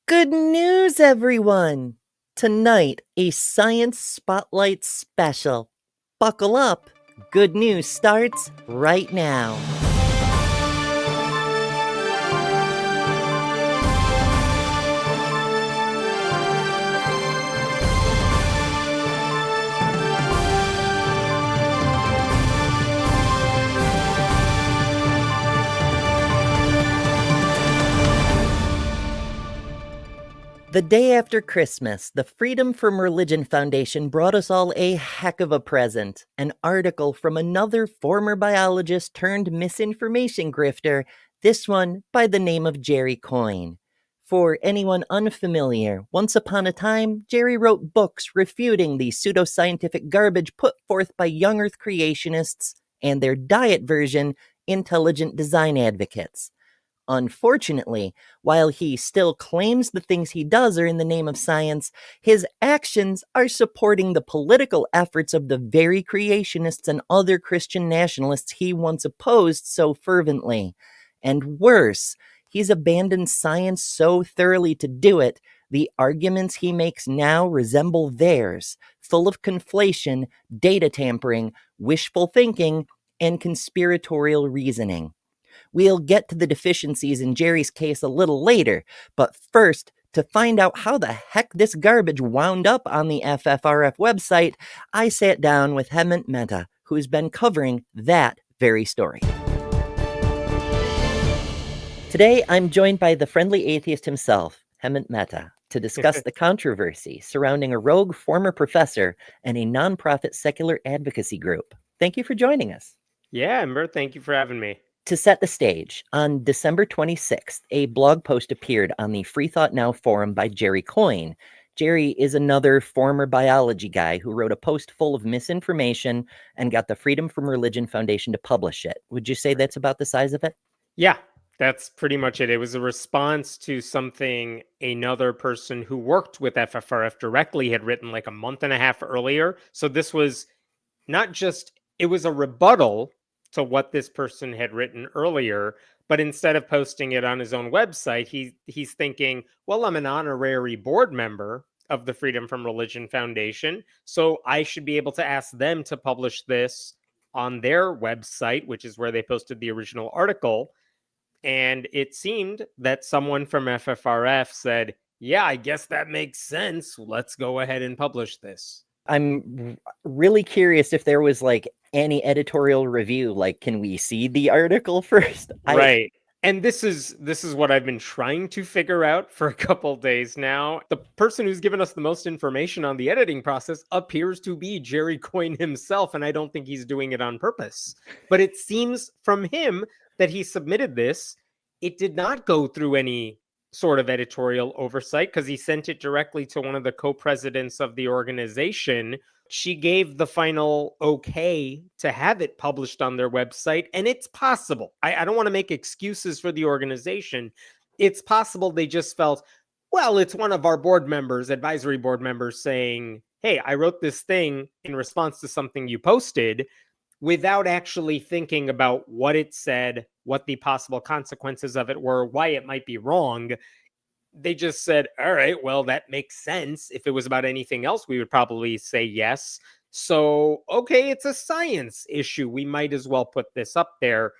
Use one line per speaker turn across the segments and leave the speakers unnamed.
Good news, everyone! Tonight, a Science Spotlight special. Buckle up. Good news starts right now. The day after Christmas, the Freedom from Religion Foundation brought us all a heck of a present. An article from another former biologist turned misinformation grifter, this one by the name of Jerry Coyne. For anyone unfamiliar, once upon a time, Jerry wrote books refuting the pseudoscientific garbage put forth by young Earth creationists and their diet version, intelligent design advocates. Unfortunately, while he still claims the things he does are in the name of science, his actions are supporting the political efforts of the very creationists and other Christian nationalists he once opposed so fervently. And worse, he's abandoned science so thoroughly to do it, the arguments he makes now resemble theirs, full of conflation, data tampering, wishful thinking, and conspiratorial reasoning. We'll get to the deficiencies in Jerry's case a little later, but first, to find out how the heck this garbage wound up on the FFRF website, I sat down with Hemant Mehta, who's been covering that very story. Today, I'm joined by the friendly atheist himself, Hemant Mehta, to discuss the controversy surrounding a rogue former professor and a nonprofit secular advocacy group. Thank you for joining us.
Yeah, Ember, thank you for having me.
To set the stage, on December 26th, a blog post appeared on the Free Thought Now forum by Jerry Coyne. Jerry is another former biology guy who wrote a post full of misinformation and got the Freedom from Religion Foundation to publish it. Would you say that's about the size of it?
Yeah, that's pretty much it. It was a response to something another person who worked with FFRF directly had written like a month and a half earlier. So this was not just, it was a rebuttal to what this person had written earlier, but instead of posting it on his own website, he's thinking, well, I'm an honorary board member of the Freedom from Religion Foundation, so I should be able to ask them to publish this on their website, which is where they posted the original article. And it seemed that someone from FFRF said, yeah, I guess that makes sense. Let's go ahead and publish this.
I'm really curious if there was like any editorial review. Like, can we see the article first?
Right. And this is what I've been trying to figure out for a couple days now. The person who's given us the most information on the editing process appears to be Jerry Coyne himself, and I don't think he's doing it on purpose. But it seems from him that he submitted this. It did not go through any sort of editorial oversight because he sent it directly to one of the co-presidents of the organization. She gave the final okay to have it published on their website, and it's possible. I don't want to make excuses for the organization. It's possible they just felt, well, it's one of our board members, advisory board members saying, hey, I wrote this thing in response to something you posted, without actually thinking about what it said, what the possible consequences of it were, why it might be wrong. They just said, all right, well, that makes sense. If it was about anything else, we would probably say yes. So, okay, it's a science issue. We might as well put this up there.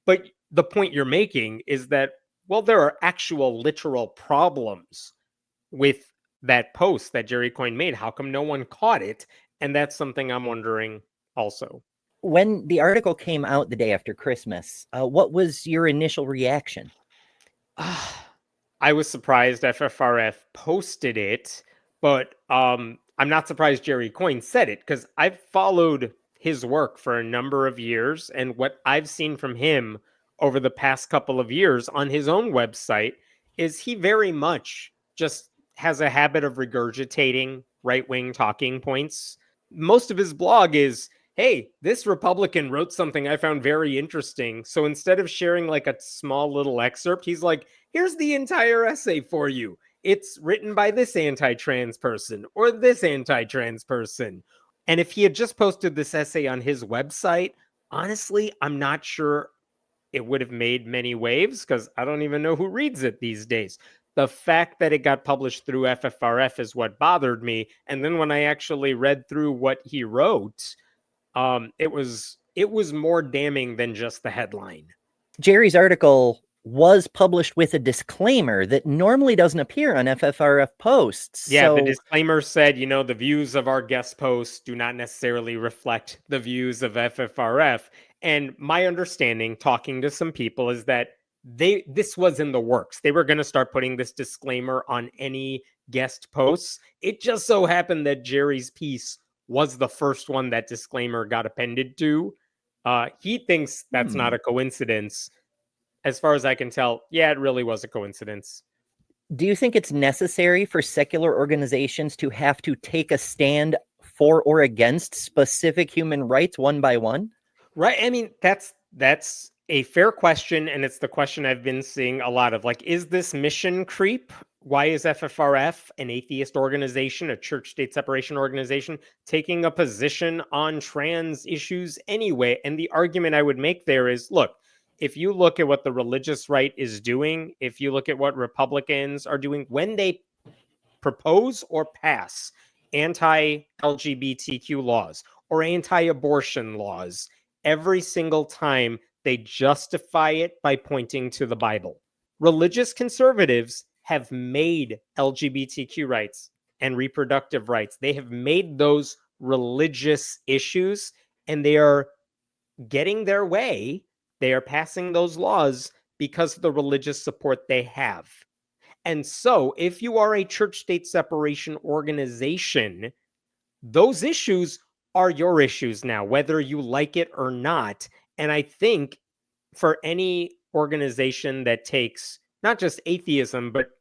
But the point you're making is that, well, there are actual literal problems with that post that Jerry Coyne made. How come no one caught it? And that's something I'm wondering also.
When the article came out the day after Christmas, what was your initial reaction?
I was surprised FFRF posted it, but I'm not surprised Jerry Coyne said it because I've followed his work for a number of years, and what I've seen from him over the past couple of years on his own website is he very much just has a habit of regurgitating right-wing talking points. Most of his blog is, hey, this Republican wrote something I found very interesting. So instead of sharing like a small little excerpt, he's like, here's the entire essay for you. It's written by this anti-trans person or this anti-trans person. And if he had just posted this essay on his website, honestly, I'm not sure it would have made many waves because I don't even know who reads it these days. The fact that it got published through FFRF is what bothered me. And then when I actually read through what he wrote, it was more damning than just the headline.
Jerry's article was published with a disclaimer that normally doesn't appear on FFRF posts.
Yeah,
so
the disclaimer said, the views of our guest posts do not necessarily reflect the views of FFRF. And my understanding, talking to some people, is that this was in the works. They were going to start putting this disclaimer on any guest posts. It just so happened that Jerry's piece was the first one that disclaimer got appended to. He thinks that's not a coincidence. As far as I can tell, yeah, it really was a coincidence.
Do you think it's necessary for secular organizations to have to take a stand for or against specific human rights one by one?
Right. I mean, that's a fair question, and it's the question I've been seeing a lot of. Like, is this mission creep? Why is FFRF, an atheist organization, a church-state separation organization, taking a position on trans issues anyway? And the argument I would make there is, look, if you look at what the religious right is doing, if you look at what Republicans are doing, when they propose or pass anti-LGBTQ laws or anti-abortion laws, every single time they justify it by pointing to the Bible. Religious conservatives have made LGBTQ rights and reproductive rights, they have made those religious issues, and they are getting their way. They are passing those laws because of the religious support they have. And so, if you are a church-state separation organization, those issues are your issues now, whether you like it or not. And I think for any organization that takes not just atheism, but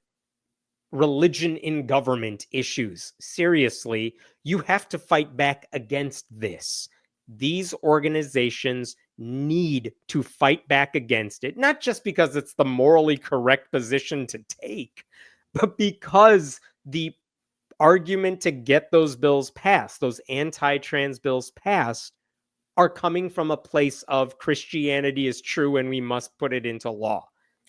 religion in government issues seriously, you have to fight back against this. These organizations need to fight back against it, not just because it's the morally correct position to take, but because the argument to get those bills passed, those anti-trans bills passed, are coming from a place of Christianity is true and we must put it into law.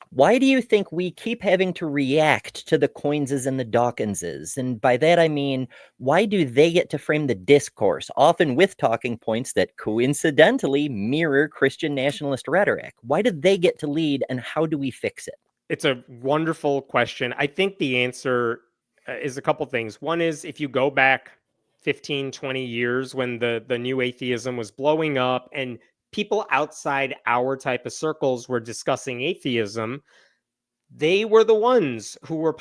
Why do you think we keep having to react to the Coyneses and the Dawkinses? And by that I mean, why do they get to frame the discourse, often with talking points that coincidentally mirror Christian nationalist rhetoric? Why do they get to lead, and how do we fix it?
It's a wonderful question. I think the answer is a couple things. One is, if you go back 15, 20 years when the new atheism was blowing up and people outside our type of circles were discussing atheism, they were the ones who were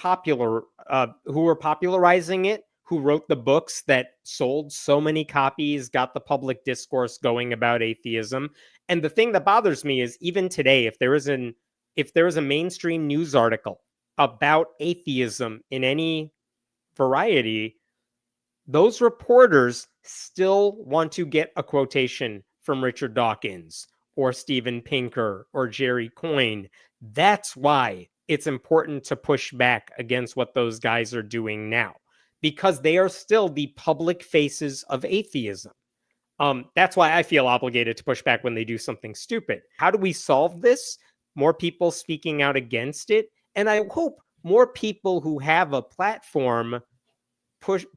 popularizing it, who wrote the books that sold so many copies, got the public discourse going about atheism. And the thing that bothers me is, even today, if there is a mainstream news article about atheism in any variety, those reporters still want to get a quotation from Richard Dawkins or Steven Pinker or Jerry Coyne. That's why it's important to push back against what those guys are doing now, because they are still the public faces of atheism. That's why I feel obligated to push back when they do something stupid. How do we solve this? More people speaking out against it. And I hope more people who have a platform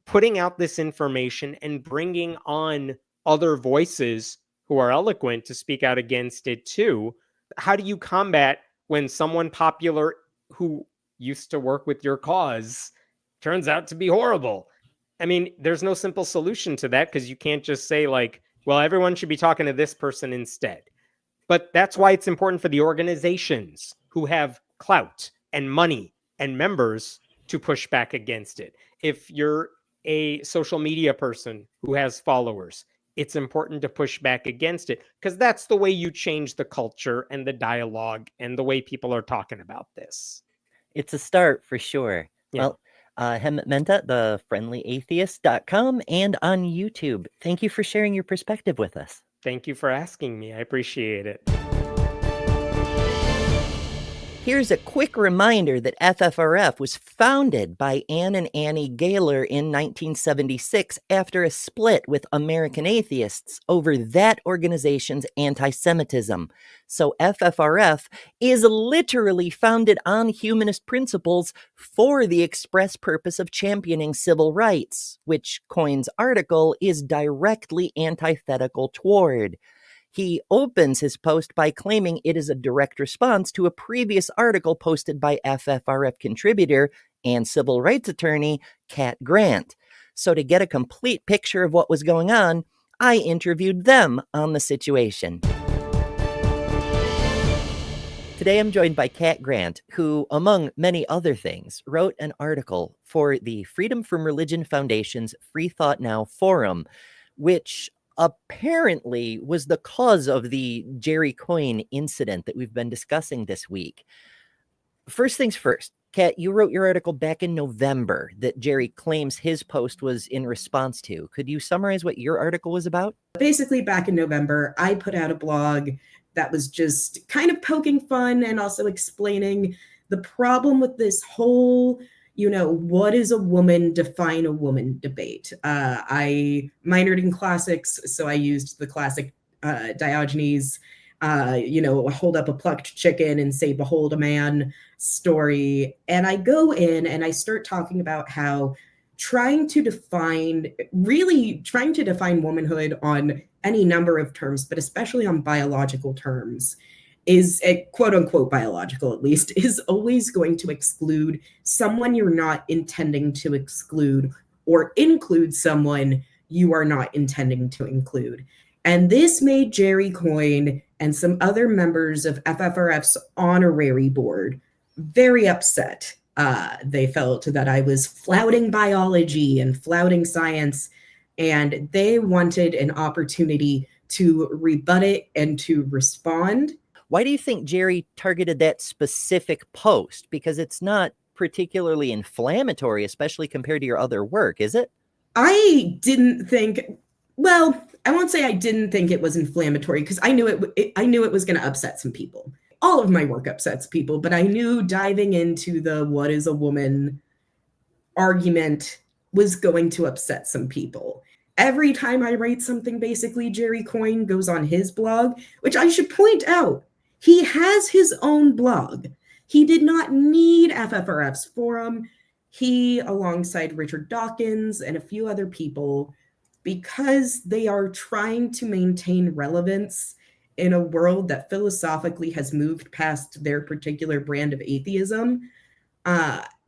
putting out this information and bringing on other voices who are eloquent to speak out against it too. How do you combat when someone popular who used to work with your cause turns out to be horrible? I mean, there's no simple solution to that, because you can't just say, like, well, everyone should be talking to this person instead. But that's why it's important for the organizations who have clout and money and members to push back against it. If you're a social media person who has followers, it's important to push back against it, because that's the way you change the culture and the dialogue and the way people are talking about this.
It's a start for sure.
Yeah.
Well, Hemant Mehta, thefriendlyatheist.com, and on YouTube. Thank you for sharing your perspective with us.
Thank you for asking me. I appreciate it.
Here's a quick reminder that FFRF was founded by Anne and Annie Gaylor in 1976 after a split with American atheists over that organization's anti-Semitism. So FFRF is literally founded on humanist principles for the express purpose of championing civil rights, which Coyne's article is directly antithetical toward. He opens his post by claiming it is a direct response to a previous article posted by FFRF contributor and civil rights attorney Kat Grant. So to get a complete picture of what was going on, I interviewed them on the situation. Today I'm joined by Kat Grant, who, among many other things, wrote an article for the Freedom from Religion Foundation's Free Thought Now forum, which apparently was the cause of the Jerry Coyne incident that we've been discussing this week. First things first, Kat, you wrote your article back in November that Jerry claims his post was in response to. Could you summarize what your article was about?
Basically, back in November, I put out a blog that was just kind of poking fun and also explaining the problem with this whole what is a woman, define a woman debate. I minored in classics, so I used the classic Diogenes, hold up a plucked chicken and say, behold a man story. And I go in and I start talking about how trying to define womanhood on any number of terms, but especially on biological terms, is a quote unquote biological, at least, is always going to exclude someone you're not intending to exclude or include someone you are not intending to include. And this made Jerry Coyne and some other members of FFRF's honorary board very upset. They felt that I was flouting biology and flouting science, and they wanted an opportunity to rebut it and to respond.
Why do you think Jerry targeted that specific post? Because it's not particularly inflammatory, especially compared to your other work, is it?
I won't say I didn't think it was inflammatory, because I knew it was going to upset some people. All of my work upsets people, but I knew diving into the what is a woman argument was going to upset some people. Every time I write something, basically, Jerry Coyne goes on his blog, which I should point out, he has his own blog. He did not need FFRF's forum. He, alongside Richard Dawkins and a few other people, because they are trying to maintain relevance in a world that philosophically has moved past their particular brand of atheism,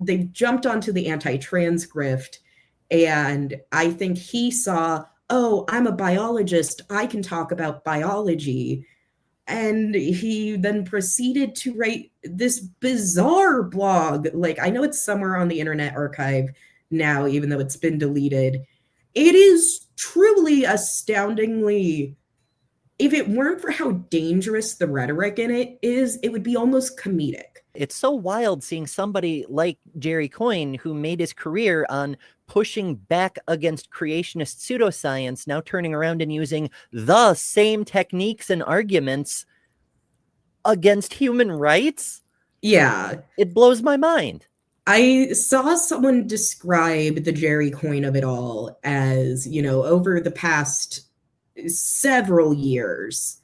they've jumped onto the anti-trans grift. And I think he saw, oh, I'm a biologist, I can talk about biology. And he then proceeded to write this bizarre blog. Like, I know it's somewhere on the Internet Archive now, even though it's been deleted. It is truly astoundingly, if it weren't for how dangerous the rhetoric in it is, it would be almost comedic.
It's so wild seeing somebody like Jerry Coyne, who made his career on pushing back against creationist pseudoscience, now turning around and using the same techniques and arguments against human rights.
Yeah.
It blows my mind.
I saw someone describe the Jerry Coyne of it all as, over the past several years,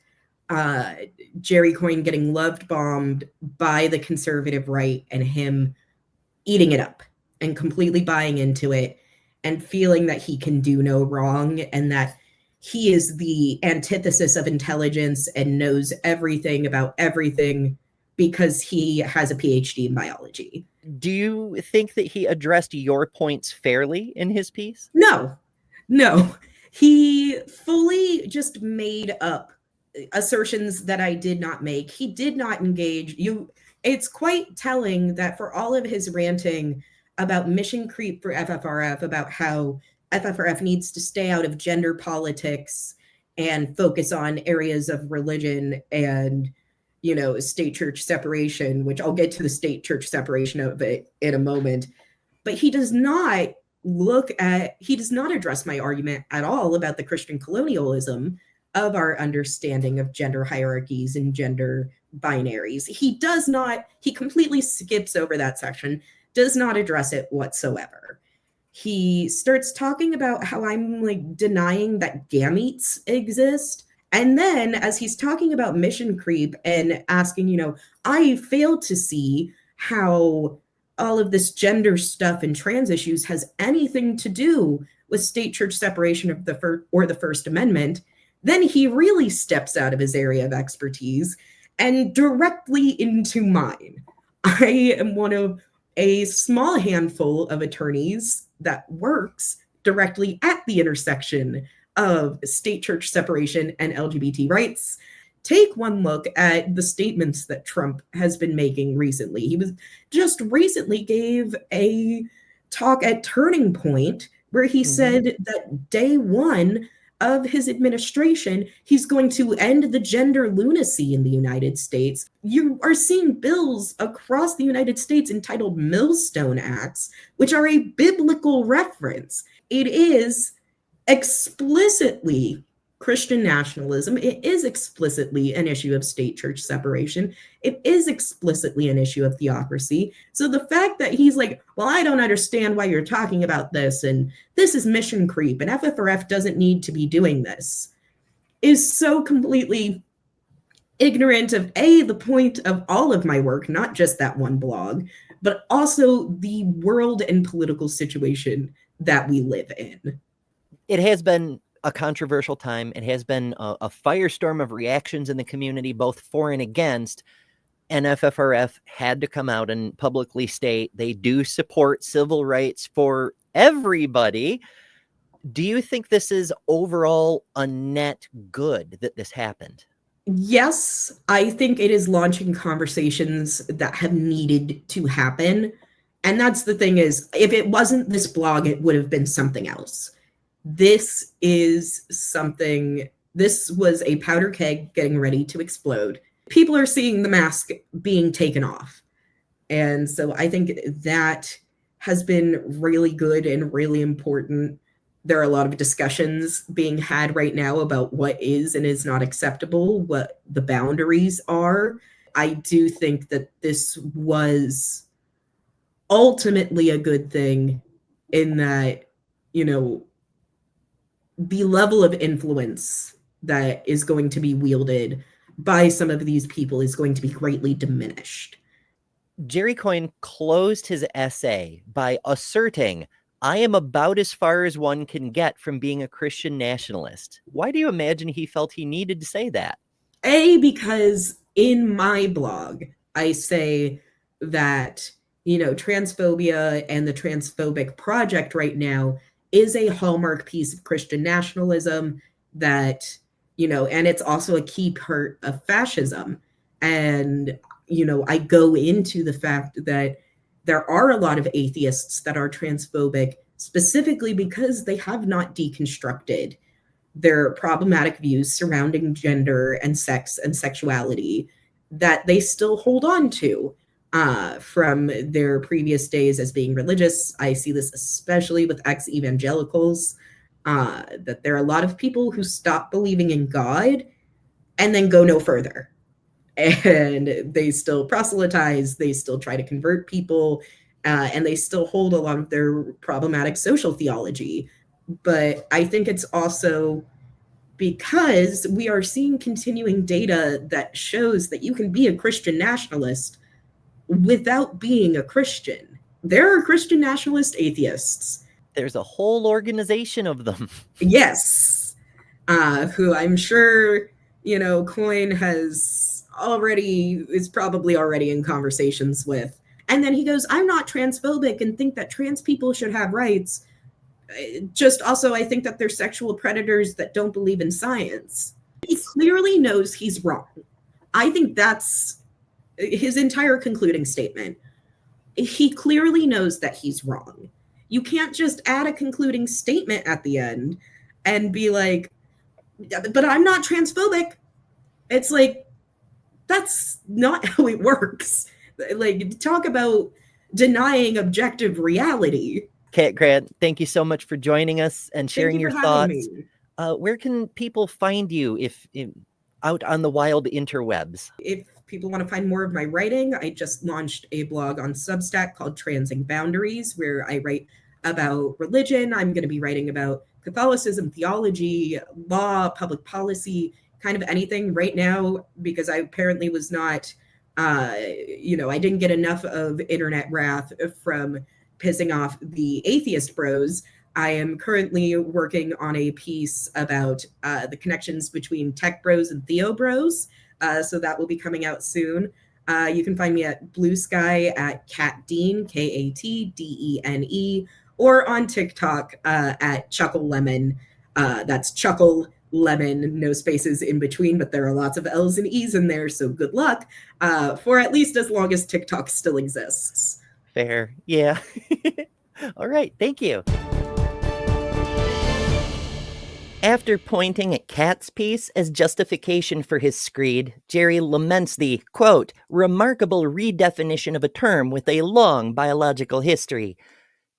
Jerry Coyne getting loved bombed by the conservative right and him eating it up and completely buying into it and feeling that he can do no wrong and that he is the antithesis of intelligence and knows everything about everything because he has a PhD in biology.
Do you think that he addressed your points fairly in his piece?
No. He fully just made up assertions that I did not make. He did not engage. It's quite telling that for all of his ranting about mission creep for FFRF, about how FFRF needs to stay out of gender politics and focus on areas of religion and, state church separation, which I'll get to the state church separation of it in a moment. But he does not address my argument at all about the Christian colonialism of our understanding of gender hierarchies and gender binaries. He completely skips over that section, does not address it whatsoever. He starts talking about how I'm like denying that gametes exist. And then as he's talking about mission creep and asking, I fail to see how all of this gender stuff and trans issues has anything to do with state-church separation of the First Amendment, then he really steps out of his area of expertise and directly into mine. I am one of a small handful of attorneys that works directly at the intersection of state-church separation and LGBT rights. Take one look at the statements that Trump has been making recently. He was just recently gave a talk at Turning Point where he said that day one of his administration, he's going to end the gender lunacy in the United States. You are seeing bills across the United States entitled Millstone Acts, which are a biblical reference. It is explicitly Christian nationalism. It is explicitly an issue of state-church separation. It is explicitly an issue of theocracy. So the fact that he's like, well, I don't understand why you're talking about this, and this is mission creep, and FFRF doesn't need to be doing this, is so completely ignorant of the point of all of my work, not just that one blog, but also the world and political situation that we live in.
It has been a controversial time. It has been a firestorm of reactions in the community, both for and against. And FFRF had to come out and publicly state they do support civil rights for everybody. Do you think this is overall a net good that this happened?
Yes, I think it is launching conversations that have needed to happen. And that's the thing is, if it wasn't this blog, it would have been something else. This was a powder keg getting ready to explode. People are seeing the mask being taken off. And so I think that has been really good and really important. There are a lot of discussions being had right now about what is and is not acceptable, what the boundaries are. I do think that this was ultimately a good thing in that, the level of influence that is going to be wielded by some of these people is going to be greatly diminished.
Jerry Coyne closed his essay by asserting, I am about as far as one can get from being a Christian nationalist. Why do you imagine he felt he needed to say that?
Because in my blog, I say that, transphobia and the transphobic project right now is a hallmark piece of Christian nationalism that, and it's also a key part of fascism. And, I go into the fact that there are a lot of atheists that are transphobic specifically because they have not deconstructed their problematic views surrounding gender and sex and sexuality that they still hold on to from their previous days as being religious. I see this especially with ex-evangelicals, that there are a lot of people who stop believing in God and then go no further. And they still proselytize, they still try to convert people, and they still hold a lot of their problematic social theology. But I think it's also because we are seeing continuing data that shows that you can be a Christian nationalist without being a Christian. There are Christian nationalist atheists.
There's a whole organization of them.
Yes. Who I'm sure, Coyne is probably already in conversations with. And then he goes, I'm not transphobic and think that trans people should have rights. Just also, I think that they're sexual predators that don't believe in science. He clearly knows he's wrong. I think that's his entire concluding statement. He clearly knows that he's wrong. You can't just add a concluding statement at the end and be like, but I'm not transphobic. It's like, that's not how it works. Like, talk about denying objective reality.
Kat Grant, thank you so much for joining us and sharing your thoughts. Where can people find you if out on the wild interwebs?
If people want to find more of my writing, I just launched a blog on Substack called Transing Boundaries, where I write about religion. I'm going to be writing about Catholicism, theology, law, public policy, kind of anything right now, because I apparently was not, I didn't get enough of internet wrath from pissing off the atheist bros. I am currently working on a piece about the connections between tech bros and theo bros. So that will be coming out soon. You can find me at Blue Sky at Kat Dean, Katdene, or on TikTok at Chuckle Lemon. That's Chuckle Lemon, no spaces in between, but there are lots of L's and E's in there, so good luck for at least as long as TikTok still exists.
Fair. Yeah. All right. Thank you. After pointing at Kat's piece as justification for his screed, Jerry laments the, quote, remarkable redefinition of a term with a long biological history.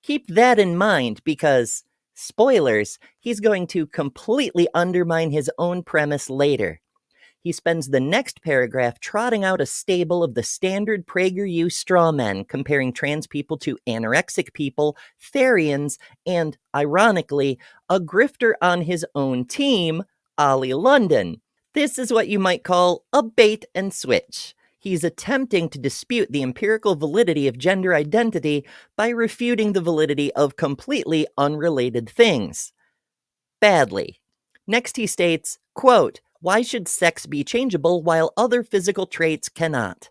Keep that in mind because, spoilers, he's going to completely undermine his own premise later. He spends the next paragraph trotting out a stable of the standard PragerU straw men, comparing trans people to anorexic people, Therians, and, ironically, a grifter on his own team, Ollie London. This is what you might call a bait and switch. He's attempting to dispute the empirical validity of gender identity by refuting the validity of completely unrelated things. Badly. Next he states, quote, why should sex be changeable while other physical traits cannot?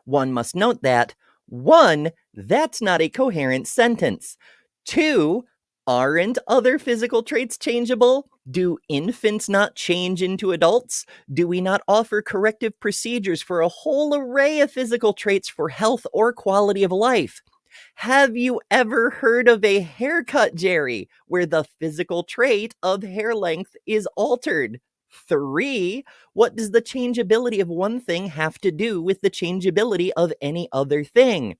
One must note that, 1, that's not a coherent sentence. 2, aren't other physical traits changeable? Do infants not change into adults? Do we not offer corrective procedures for a whole array of physical traits for health or quality of life? Have you ever heard of a haircut, Jerry, where the physical trait of hair length is altered? 3, what does the changeability of one thing have to do with the changeability of any other thing?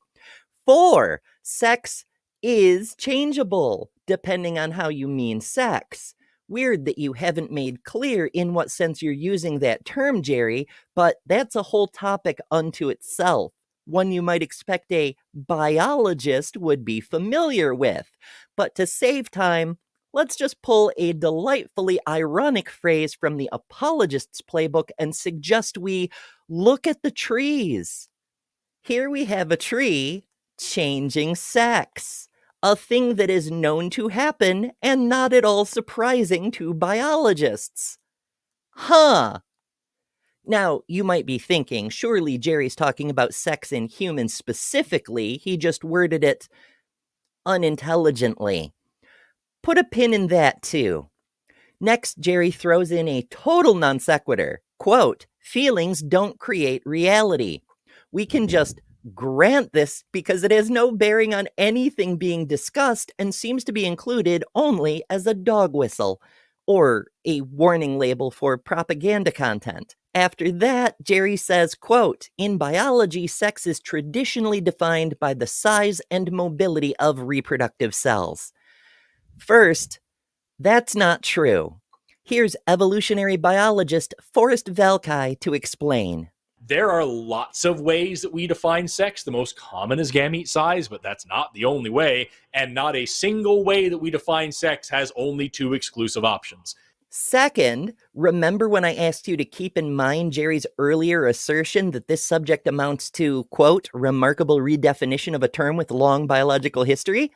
4, sex is changeable, depending on how you mean sex. Weird that you haven't made clear in what sense you're using that term, Jerry, but that's a whole topic unto itself. One you might expect a biologist would be familiar with. But to save time, let's just pull a delightfully ironic phrase from the apologist's playbook and suggest we look at the trees. Here we have a tree changing sex, a thing that is known to happen and not at all surprising to biologists. Huh. Now, you might be thinking, surely Jerry's talking about sex in humans specifically. He just worded it unintelligently. Put a pin in that, too. Next, Jerry throws in a total non sequitur. Quote, feelings don't create reality. We can just grant this because it has no bearing on anything being discussed and seems to be included only as a dog whistle or a warning label for propaganda content. After that, Jerry says, quote, in biology, sex is traditionally defined by the size and mobility of reproductive cells. First, that's not true. Here's evolutionary biologist Forrest Valkai to explain.
There are lots of ways that we define sex. The most common is gamete size, but that's not the only way. And not a single way that we define sex has only 2 exclusive options.
Second, remember when I asked you to keep in mind Jerry's earlier assertion that this subject amounts to, quote, remarkable redefinition of a term with long biological history?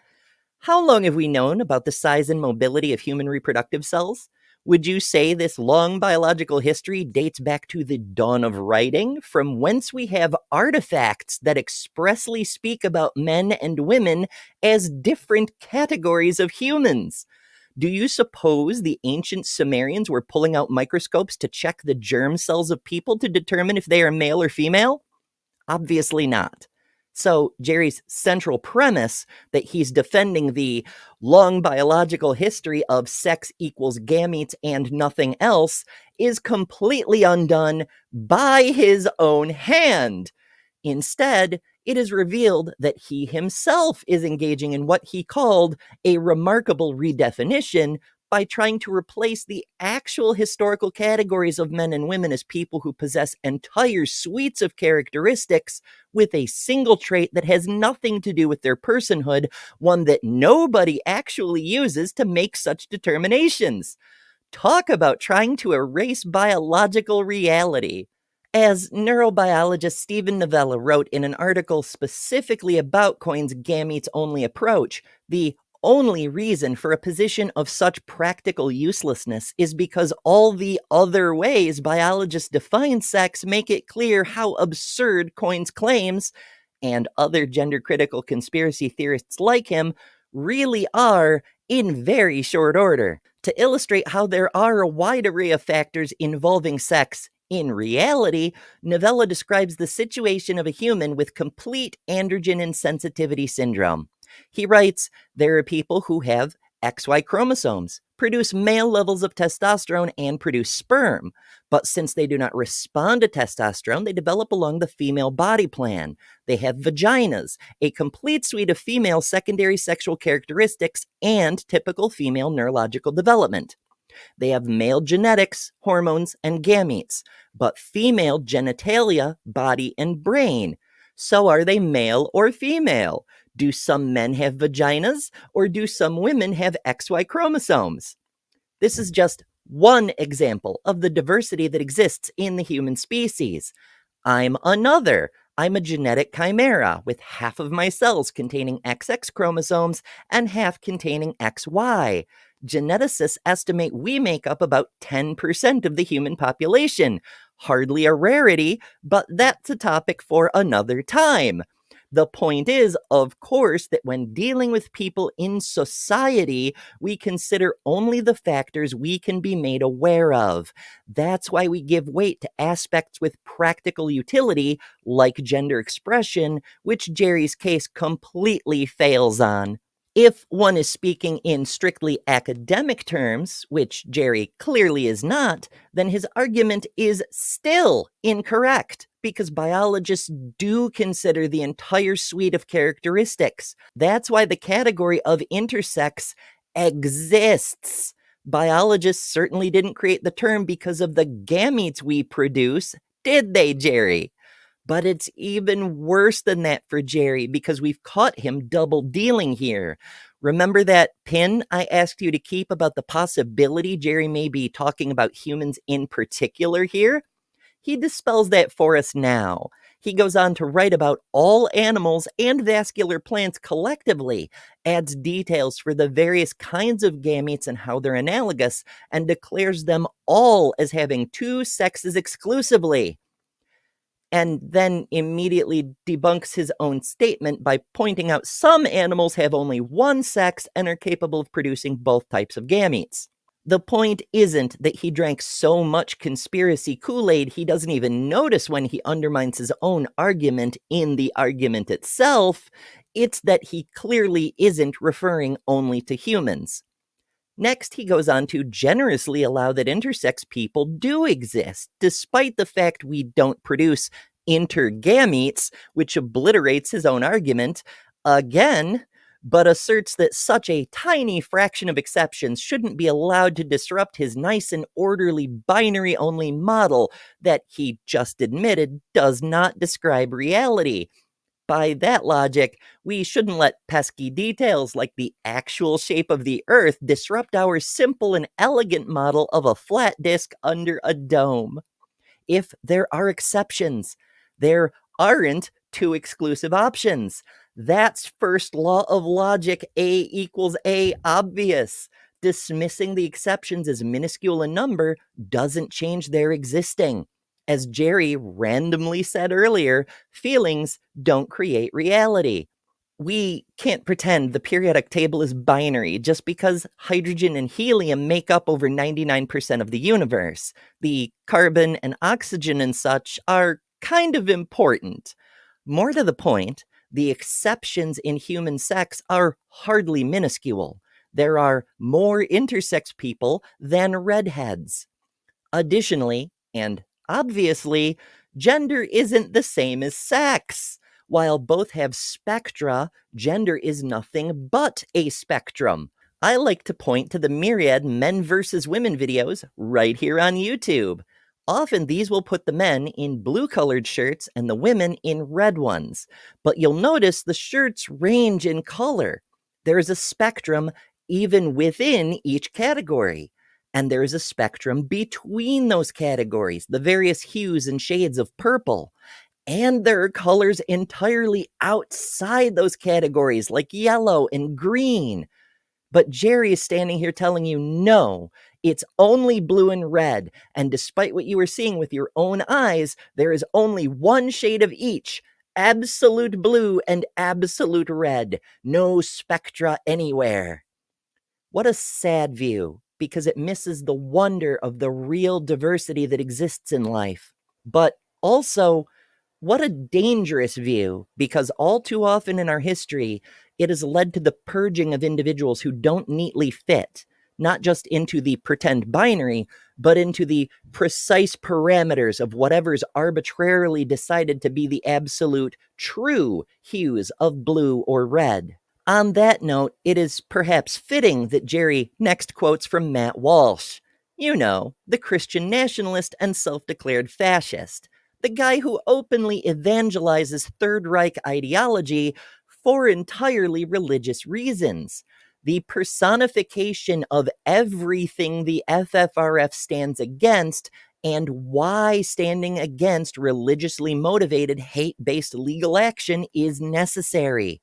How long have we known about the size and mobility of human reproductive cells? Would you say this long biological history dates back to the dawn of writing, from whence we have artifacts that expressly speak about men and women as different categories of humans? Do you suppose the ancient Sumerians were pulling out microscopes to check the germ cells of people to determine if they are male or female? Obviously not. So Jerry's central premise that he's defending the long biological history of sex equals gametes and nothing else is completely undone by his own hand. Instead, it is revealed that he himself is engaging in what he called a remarkable redefinition by trying to replace the actual historical categories of men and women as people who possess entire suites of characteristics with a single trait that has nothing to do with their personhood, one that nobody actually uses to make such determinations. Talk about trying to erase biological reality. As neurobiologist Stephen Novella wrote in an article specifically about Coyne's gametes-only approach, the only reason for a position of such practical uselessness is because all the other ways biologists define sex make it clear how absurd Coyne's claims, and other gender-critical conspiracy theorists like him, really are in very short order. To illustrate how there are a wide array of factors involving sex in reality, Novella describes the situation of a human with complete androgen insensitivity syndrome. He writes, there are people who have XY chromosomes, produce male levels of testosterone, and produce sperm. But since they do not respond to testosterone, they develop along the female body plan. They have vaginas, a complete suite of female secondary sexual characteristics, and typical female neurological development. They have male genetics, hormones, and gametes, but female genitalia, body, and brain. So are they male or female? Do some men have vaginas, or do some women have XY chromosomes? This is just one example of the diversity that exists in the human species. I'm another. I'm a genetic chimera with half of my cells containing XX chromosomes and half containing XY. Geneticists estimate we make up about 10% of the human population. Hardly a rarity, but that's a topic for another time. The point is, of course, that when dealing with people in society, we consider only the factors we can be made aware of. That's why we give weight to aspects with practical utility, like gender expression, which Jerry's case completely fails on. If one is speaking in strictly academic terms, which Jerry clearly is not, then his argument is still incorrect, because biologists do consider the entire suite of characteristics. That's why the category of intersex exists. Biologists certainly didn't create the term because of the gametes we produce, did they, Jerry? But it's even worse than that for Jerry, because we've caught him double dealing here. Remember that pin I asked you to keep about the possibility Jerry may be talking about humans in particular here? He dispels that for us now. He goes on to write about all animals and vascular plants collectively, adds details for the various kinds of gametes and how they're analogous, and declares them all as having two sexes exclusively, and then immediately debunks his own statement by pointing out some animals have only one sex and are capable of producing both types of gametes. The point isn't that he drank so much conspiracy Kool-Aid he doesn't even notice when he undermines his own argument in the argument itself. It's that he clearly isn't referring only to humans. Next, he goes on to generously allow that intersex people do exist, despite the fact we don't produce intergametes, which obliterates his own argument again, but asserts that such a tiny fraction of exceptions shouldn't be allowed to disrupt his nice and orderly binary-only model that he just admitted does not describe reality. By that logic, we shouldn't let pesky details like the actual shape of the Earth disrupt our simple and elegant model of a flat disk under a dome. If there are exceptions, there aren't two exclusive options. That's first law of logic, A equals A obvious. Dismissing the exceptions as minuscule in number doesn't change their existing. As Jerry randomly said earlier, feelings don't create reality. We can't pretend the periodic table is binary just because hydrogen and helium make up over 99% of the universe. The carbon and oxygen and such are kind of important. More to the point, the exceptions in human sex are hardly minuscule. There are more intersex people than redheads. Additionally, and obviously, gender isn't the same as sex. While both have spectra, gender is nothing but a spectrum. I like to point to the myriad men versus women videos right here on YouTube. Often these will put the men in blue-colored shirts and the women in red ones. But you'll notice the shirts range in color. There is a spectrum even within each category. And there is a spectrum between those categories, the various hues and shades of purple. And there are colors entirely outside those categories, like yellow and green. But Jerry is standing here telling you, no, it's only blue and red. And despite what you were seeing with your own eyes, there is only one shade of each, absolute blue and absolute red. No spectra anywhere. What a sad view, because it misses the wonder of the real diversity that exists in life. But also, what a dangerous view, because all too often in our history, it has led to the purging of individuals who don't neatly fit, not just into the pretend binary, but into the precise parameters of whatever's arbitrarily decided to be the absolute true hues of blue or red. On that note, it is perhaps fitting that Jerry next quotes from Matt Walsh. You know, the Christian nationalist and self-declared fascist. The guy who openly evangelizes Third Reich ideology for entirely religious reasons. The personification of everything the FFRF stands against and why standing against religiously motivated hate-based legal action is necessary.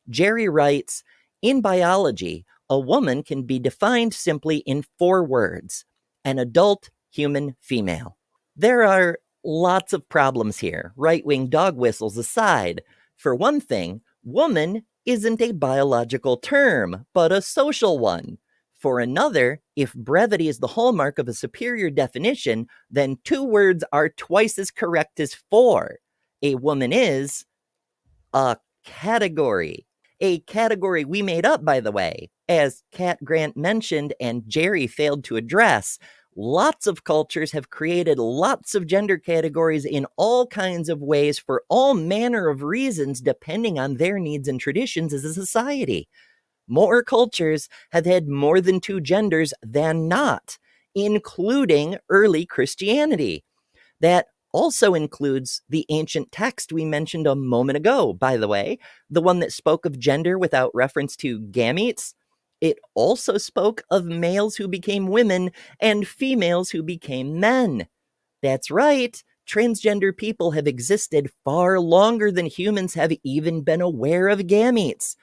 Jerry writes, in biology, a woman can be defined simply in 4 words: an adult human female. There are lots of problems here, right-wing dog whistles aside. For one thing, woman isn't a biological term, but a social one. For another, if brevity is the hallmark of a superior definition, then 2 words are twice as correct as 4. A woman is a category. A category we made up, by the way. As Kat Grant mentioned and Jerry failed to address, lots of cultures have created lots of gender categories in all kinds of ways for all manner of reasons depending on their needs and traditions as a society. More cultures have had more than 2 genders than not, including early Christianity. That also includes the ancient text we mentioned a moment ago, by the way, the one that spoke of gender without reference to gametes. It also spoke of males who became women and females who became men. That's right, transgender people have existed far longer than humans have even been aware of gametes,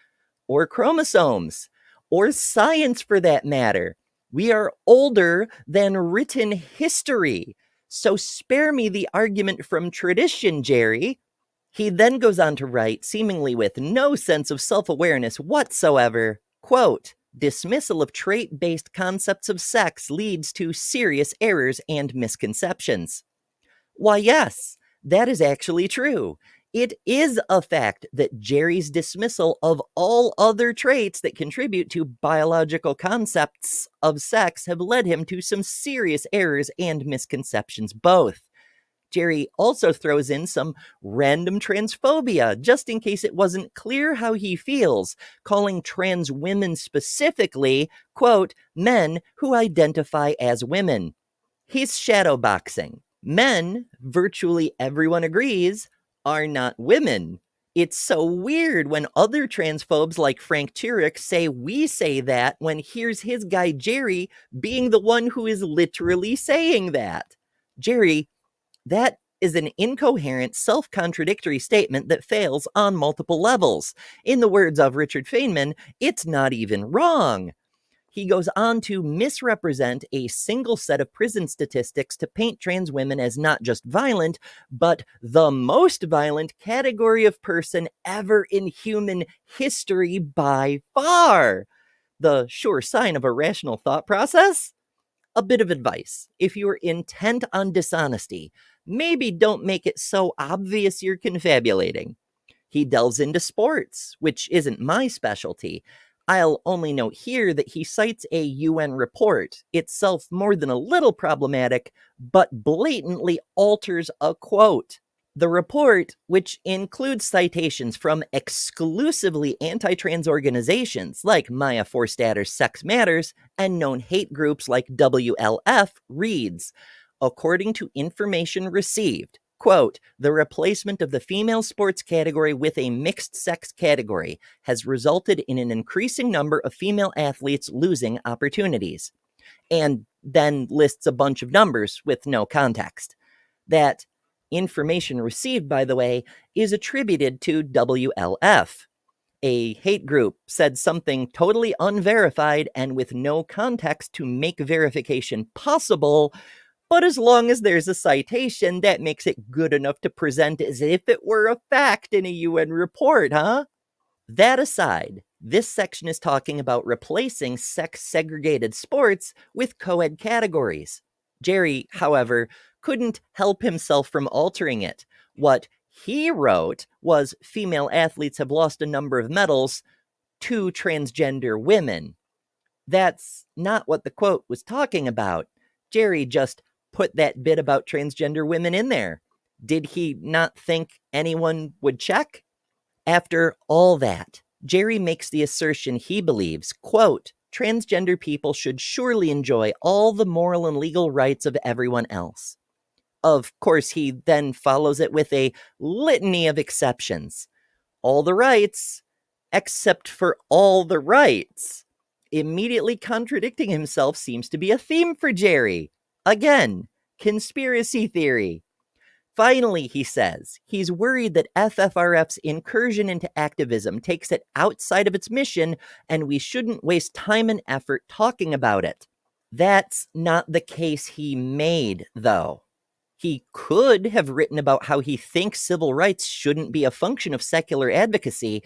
or chromosomes, or science for that matter. We are older than written history. So spare me the argument from tradition, Jerry. He then goes on to write, seemingly with no sense of self-awareness whatsoever, quote, dismissal of trait-based concepts of sex leads to serious errors and misconceptions. Why, yes, that is actually true. It is a fact that Jerry's dismissal of all other traits that contribute to biological concepts of sex have led him to some serious errors and misconceptions both. Jerry also throws in some random transphobia, just in case it wasn't clear how he feels, calling trans women specifically, quote, men who identify as women. He's shadowboxing. Men, virtually everyone agrees, are not women. It's so weird when other transphobes like Frank Turek say we say that when here's his guy Jerry being the one who is literally saying that. Jerry, that is an incoherent, self-contradictory statement that fails on multiple levels. In the words of Richard Feynman, it's not even wrong. He goes on to misrepresent a single set of prison statistics to paint trans women as not just violent, but the most violent category of person ever in human history by far. The sure sign of a rational thought process? A bit of advice. If you're intent on dishonesty, maybe don't make it so obvious you're confabulating. He delves into sports, which isn't my specialty. I'll only note here that he cites a UN report, itself more than a little problematic, but blatantly alters a quote. The report, which includes citations from exclusively anti-trans organizations like Maya Forstater's Sex Matters and known hate groups like WLF, reads, according to information received, quote, the replacement of the female sports category with a mixed sex category has resulted in an increasing number of female athletes losing opportunities. And then lists a bunch of numbers with no context. That information received, by the way, is attributed to WLF. A hate group said something totally unverified and with no context to make verification possible, but as long as there's a citation, that makes it good enough to present as if it were a fact in a UN report, huh? That aside, this section is talking about replacing sex-segregated sports with co-ed categories. Jerry, however, couldn't help himself from altering it. What he wrote was female athletes have lost a number of medals to transgender women. That's not what the quote was talking about. Jerry just put that bit about transgender women in there. Did he not think anyone would check? After all that, Jerry makes the assertion he believes, quote, transgender people should surely enjoy all the moral and legal rights of everyone else. Of course, he then follows it with a litany of exceptions. All the rights, except for all the rights. Immediately contradicting himself seems to be a theme for Jerry. Again, conspiracy theory. Finally, he says, he's worried that FFRF's incursion into activism takes it outside of its mission, and we shouldn't waste time and effort talking about it. That's not the case he made, though. He could have written about how he thinks civil rights shouldn't be a function of secular advocacy,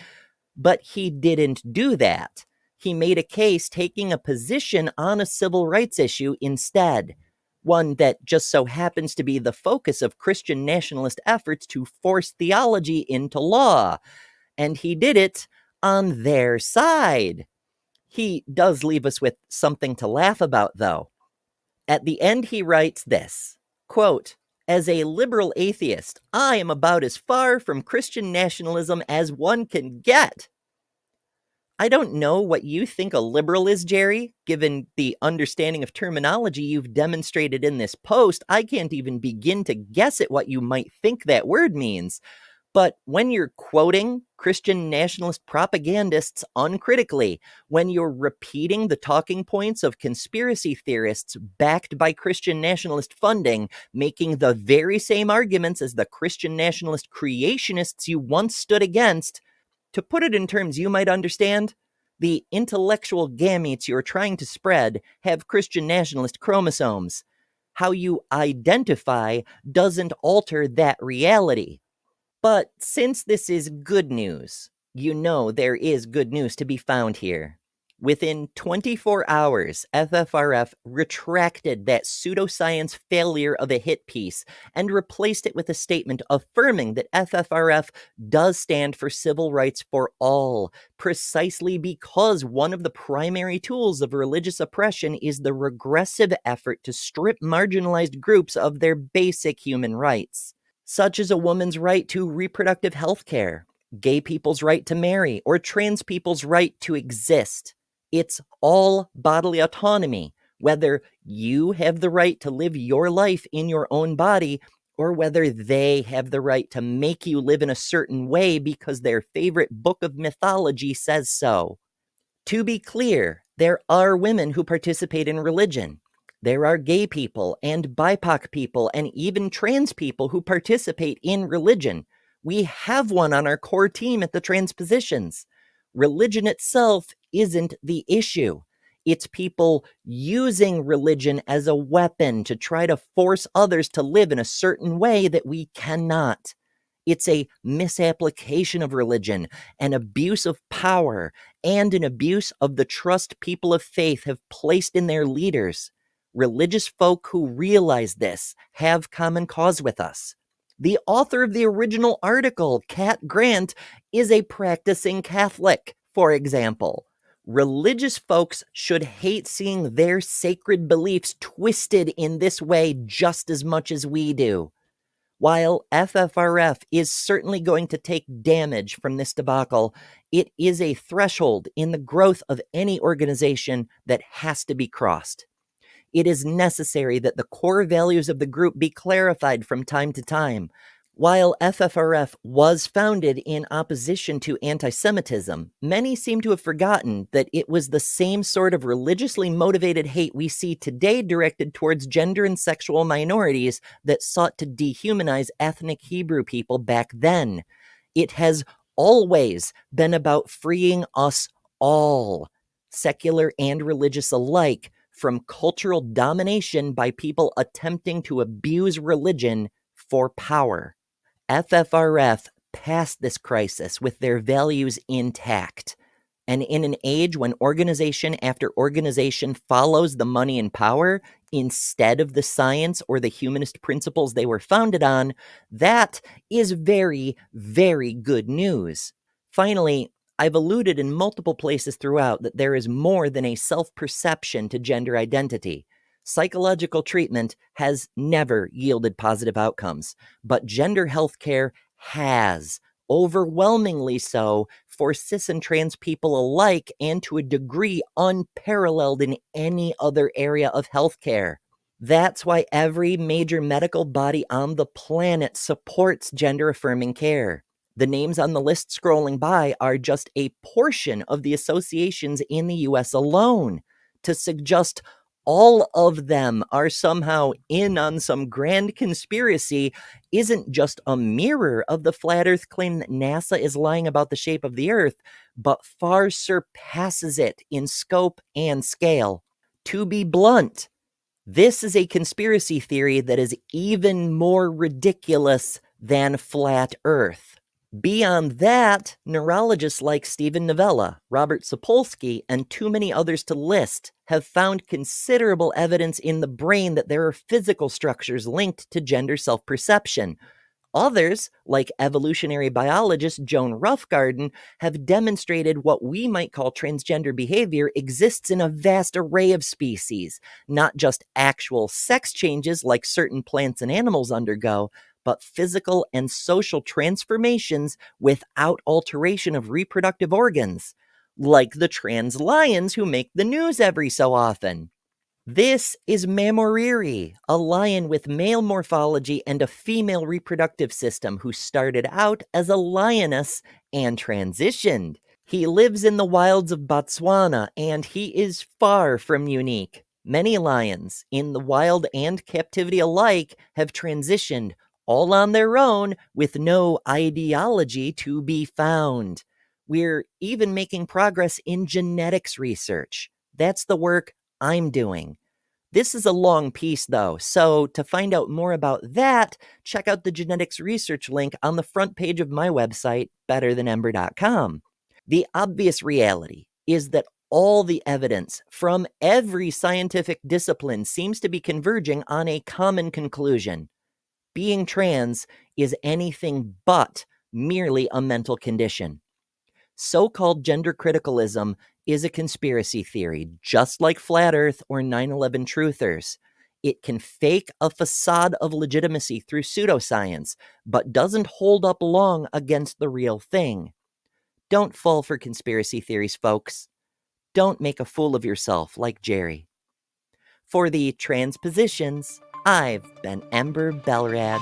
but he didn't do that. He made a case taking a position on a civil rights issue instead. One that just so happens to be the focus of Christian nationalist efforts to force theology into law. And he did it on their side. He does leave us with something to laugh about, though. At the end, he writes this, quote, as a liberal atheist, I am about as far from Christian nationalism as one can get. I don't know what you think a liberal is, Jerry. Given the understanding of terminology you've demonstrated in this post, I can't even begin to guess at what you might think that word means. But when you're quoting Christian nationalist propagandists uncritically, when you're repeating the talking points of conspiracy theorists backed by Christian nationalist funding, making the very same arguments as the Christian nationalist creationists you once stood against, to put it in terms you might understand, the intellectual gametes you're trying to spread have Christian nationalist chromosomes. How you identify doesn't alter that reality. But since this is good news, you know there is good news to be found here. Within 24 hours, FFRF retracted that pseudoscience failure of a hit piece and replaced it with a statement affirming that FFRF does stand for civil rights for all, precisely because one of the primary tools of religious oppression is the regressive effort to strip marginalized groups of their basic human rights, such as a woman's right to reproductive health care, gay people's right to marry, or trans people's right to exist. It's all bodily autonomy, whether you have the right to live your life in your own body or whether they have the right to make you live in a certain way because their favorite book of mythology says so. To be clear, there are women who participate in religion. There are gay people and BIPOC people and even trans people who participate in religion. We have one on our core team at the TransPositions. Religion itself isn't the issue. It's people using religion as a weapon to try to force others to live in a certain way that we cannot. It's a misapplication of religion, an abuse of power, and an abuse of the trust people of faith have placed in their leaders. Religious folk who realize this have common cause with us. The author of the original article, Kat Grant, is a practicing Catholic, for example. Religious folks should hate seeing their sacred beliefs twisted in this way just as much as we do. While FFRF is certainly going to take damage from this debacle, it is a threshold in the growth of any organization that has to be crossed. It is necessary that the core values of the group be clarified from time to time. While FFRF was founded in opposition to anti-Semitism, many seem to have forgotten that it was the same sort of religiously motivated hate we see today directed towards gender and sexual minorities that sought to dehumanize ethnic Hebrew people back then. It has always been about freeing us all, secular and religious alike, from cultural domination by people attempting to abuse religion for power. FFRF passed this crisis with their values intact. And in an age when organization after organization follows the money and power instead of the science or the humanist principles they were founded on, that is very, very good news. Finally, I've alluded in multiple places throughout that there is more than a self-perception to gender identity. Psychological treatment has never yielded positive outcomes, but gender health care has, overwhelmingly so, for cis and trans people alike, and to a degree unparalleled in any other area of healthcare. That's why every major medical body on the planet supports gender-affirming care. The names on the list scrolling by are just a portion of the associations in the US alone. To suggest all of them are somehow in on some grand conspiracy isn't just a mirror of the flat Earth claim that NASA is lying about the shape of the Earth, but far surpasses it in scope and scale. To be blunt, this is a conspiracy theory that is even more ridiculous than flat Earth. Beyond that, neurologists like Stephen Novella, Robert Sapolsky, and too many others to list have found considerable evidence in the brain that there are physical structures linked to gender self-perception. Others, like evolutionary biologist Joan Roughgarden, have demonstrated what we might call transgender behavior exists in a vast array of species, not just actual sex changes like certain plants and animals undergo, but physical and social transformations without alteration of reproductive organs, like the trans lions who make the news every so often. This is Mamoriri, a lion with male morphology and a female reproductive system who started out as a lioness and transitioned. He lives in the wilds of Botswana, and he is far from unique. Many lions, in the wild and captivity alike, have transitioned all on their own with no ideology to be found. We're even making progress in genetics research. That's the work I'm doing. This is a long piece, though, so to find out more about that, check out the genetics research link on the front page of my website, betterthanember.com. The obvious reality is that all the evidence from every scientific discipline seems to be converging on a common conclusion. Being trans is anything but merely a mental condition. So-called gender criticalism is a conspiracy theory, just like Flat Earth or 9/11 truthers. It can fake a facade of legitimacy through pseudoscience, but doesn't hold up long against the real thing. Don't fall for conspiracy theories, folks. Don't make a fool of yourself like Jerry. For the TransPositions, I've been Ember Belrad.